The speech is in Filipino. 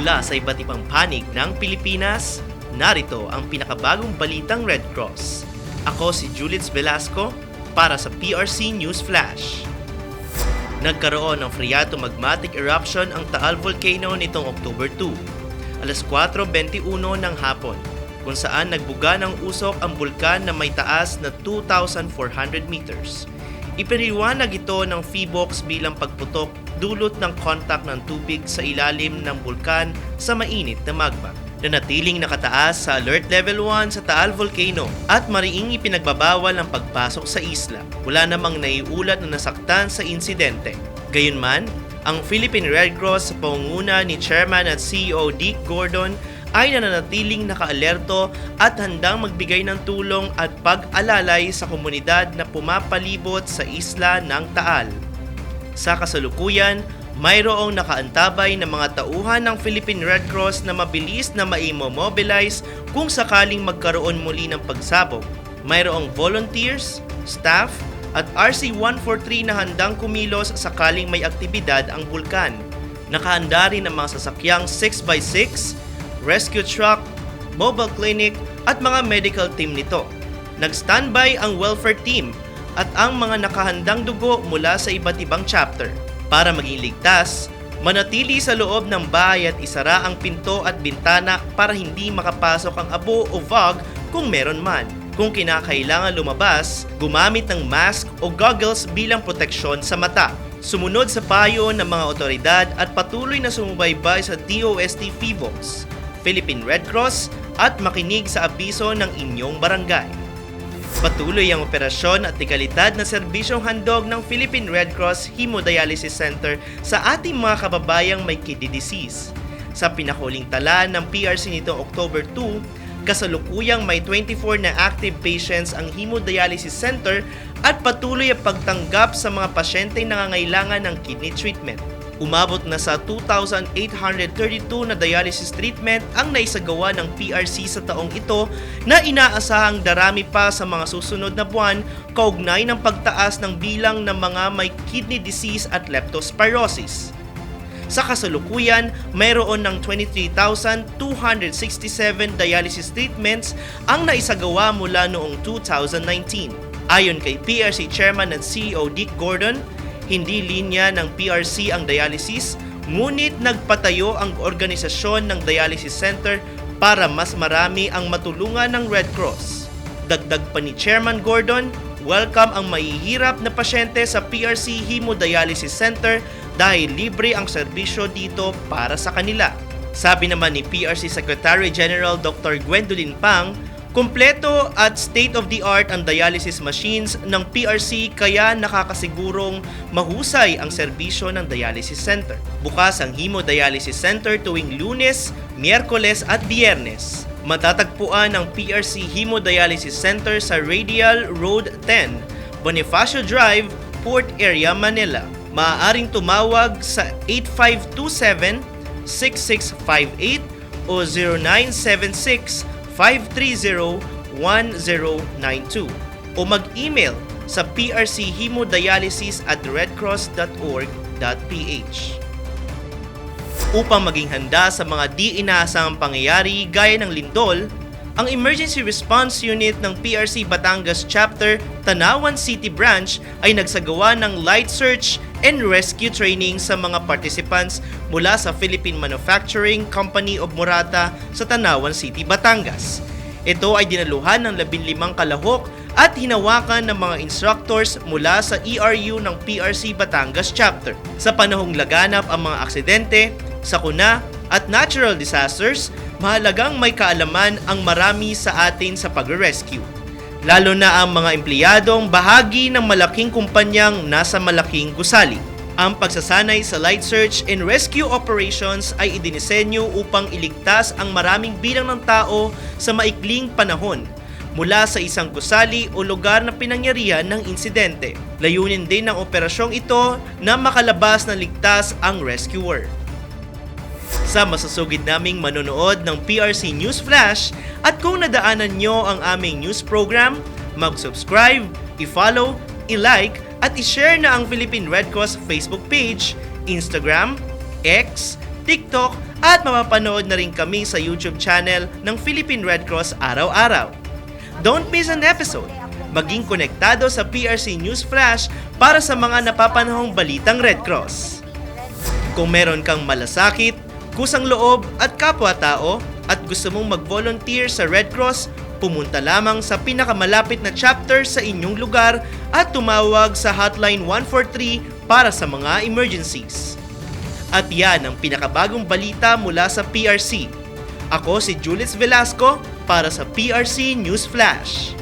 Mula sa iba't ibang panig ng Pilipinas, narito ang pinakabagong balitang Red Cross. Ako si Julitz Velasco para sa PRC News Flash. Nagkaroon ng phreatomagmatic eruption ang Taal Volcano nitong October 2, alas 4:21 ng hapon, kung saan nagbuga ng usok ang bulkan na may taas na 2,400 meters. Ipinaliwanag ito ng PHIVOLCS bilang pagputok dulot ng kontak ng tubig sa ilalim ng bulkan sa mainit na magma. Nanatiling nakataas sa Alert Level 1 sa Taal Volcano at mariing ipinagbabawal ang pagpasok sa isla. Wala namang naiulat na nasaktan sa insidente. Gayunman, ang Philippine Red Cross sa pangunguna ni Chairman at CEO Dick Gordon ay nananatiling nakaalerto at handang magbigay ng tulong at pag-alalay sa komunidad na pumapalibot sa isla ng Taal. Sa kasalukuyan, mayroong nakaantabay na mga tauhan ng Philippine Red Cross na mabilis na maimomobilize kung sakaling magkaroon muli ng pagsabog. Mayroong volunteers, staff, at RC-143 na handang kumilos sakaling may aktibidad ang bulkan. Nakahanda rin ang mga sasakyang 6x6, rescue truck, mobile clinic at mga medical team nito. Nag-standby ang welfare team at ang mga nakahandang dugo mula sa iba't ibang chapter. Para maging ligtas, manatili sa loob ng bahay at isara ang pinto at bintana para hindi makapasok ang abo o fog kung meron man. Kung kinakailangan lumabas, gumamit ng mask o goggles bilang proteksyon sa mata. Sumunod sa payo ng mga otoridad at patuloy na sumubaybay sa DOST PHIVOLCS, Philippine Red Cross at makinig sa abiso ng inyong barangay. Patuloy ang operasyon at legalidad na serbisyong handog ng Philippine Red Cross Hemodialysis Center sa ating mga kababayang may kidney disease. Sa pinahuling tala ng PRC nito October 2, kasalukuyang may 24 na active patients ang Hemodialysis Center at patuloy ang pagtanggap sa mga pasyenteng nangangailangan ng kidney treatment. Umabot na sa 2,832 na dialysis treatment ang naisagawa ng PRC sa taong ito na inaasahang darami pa sa mga susunod na buwan kaugnay ng pagtaas ng bilang ng mga may kidney disease at leptospirosis. Sa kasalukuyan, mayroon ng 23,267 dialysis treatments ang naisagawa mula noong 2019. Ayon kay PRC Chairman at CEO Dick Gordon, hindi linya ng PRC ang dialysis, ngunit nagpatayo ang organisasyon ng dialysis center para mas marami ang matulungan ng Red Cross. Dagdag pa ni Chairman Gordon, welcome ang mahihirap na pasyente sa PRC Hemodialysis Center dahil libre ang serbisyo dito para sa kanila. Sabi naman ni PRC Secretary General Dr. Gwendolyn Pang, kumpleto at state-of-the-art ang dialysis machines ng PRC kaya nakakasigurong mahusay ang serbisyo ng dialysis center. Bukas ang Hemodialysis Center tuwing Lunes, Miyerkules at Biyernes. Matatagpuan ang PRC Hemodialysis Center sa Radial Road 10, Bonifacio Drive, Port Area, Manila. Maaaring tumawag sa 8527-6658 o 0976-530-1092 o mag-email sa prchemodialysis@redcross.org.ph. Upang maging handa sa mga di inaasahang pangyayari gaya ng lindol, ang Emergency Response Unit ng PRC Batangas Chapter Tanawan City Branch ay nagsagawa ng light search and rescue training sa mga participants mula sa Philippine Manufacturing Company of Murata sa Tanawan City, Batangas. Ito ay dinaluhan ng 15 kalahok at hinawakan ng mga instructors mula sa ERU ng PRC Batangas Chapter. Sa panahong laganap ang mga aksidente, sakuna at natural disasters, mahalagang may kaalaman ang marami sa atin sa pagre-rescue. Lalo na ang mga empleyadong bahagi ng malaking kumpanyang nasa malaking gusali. Ang pagsasanay sa light search and rescue operations ay idinisenyo upang iligtas ang maraming bilang ng tao sa maikling panahon mula sa isang gusali o lugar na pinangyarihan ng insidente. Layunin din ng operasyong ito na makalabas na ligtas ang rescuer. Sa masusugid naming manonood ng PRC News Flash at kung nadaanan nyo ang aming news program, mag-subscribe, i-follow, i-like at i-share na ang Philippine Red Cross Facebook page, Instagram, X, TikTok at mapapanood na rin kami sa YouTube channel ng Philippine Red Cross araw-araw. Don't miss an episode! Maging konektado sa PRC News Flash para sa mga napapanahong balitang Red Cross. Kung meron kang malasakit, kusang loob at kapwa-tao at gusto mong mag-volunteer sa Red Cross, pumunta lamang sa pinakamalapit na chapter sa inyong lugar at tumawag sa Hotline 143 para sa mga emergencies. At yan ang pinakabagong balita mula sa PRC. Ako si Julius Velasco para sa PRC News Flash.